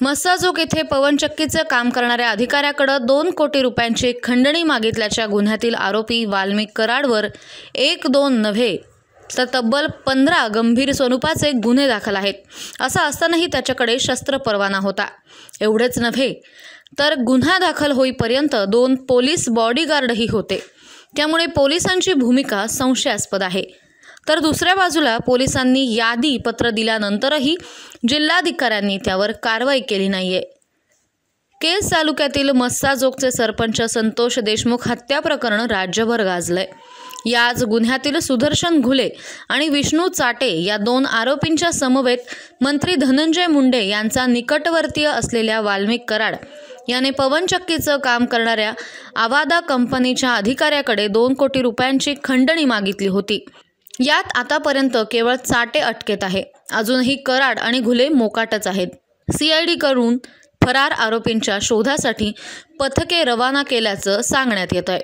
मस्साजोग येथे पवनचक्कीचं काम करणाऱ्या अधिकाऱ्याकडे 2 कोटी रुपयांची खंडणी मागितल्याच्या गुन्ह्यातील आरोपी वाल्मिक कराडवर 1-2 नव्हे तर तब्बल 15 गंभीर स्वरूपाचे गुन्हे दाखल आहेत। असं असतानाही त्याच्याकडे शस्त्र परवाना होता। एवढेच नव्हे तर गुन्हा दाखल होईपर्यंत 2 पोलीस बॉडीगार्डही होते। त्यामुळे पोलिसांची भूमिका संशयास्पद आहे। तर दुसऱ्या बाजूला पोलिसांनी यादी पत्र दिल्यानंतरही जिल्हाधिकाऱ्यांनी त्यावर कारवाई केली नाहीये। केज तालुक्यातील मस्साजोगचे सरपंच संतोष देशमुख हत्या प्रकरण राज्यभर गाजलंय। याच गुन्ह्यातील सुदर्शन घुले आणि विष्णू चाटे या 2 आरोपींच्या समवेत मंत्री धनंजय मुंडे यांचा निकटवर्तीय असलेल्या वाल्मिक कराड याने पवनचक्कीचं काम करणाऱ्या आवादा कंपनीच्या अधिकाऱ्याकडे 2 कोटी रुपयांची खंडणी मागितली होती। यात आतापर्यंत केवळ चाटे अटकेत आहे। अजूनही कराड आणि घुले मोकाटच आहेत। CID कडून फरार आरोपींच्या शोधासाठी पथके रवाना केल्याचं सांगण्यात येत आहे।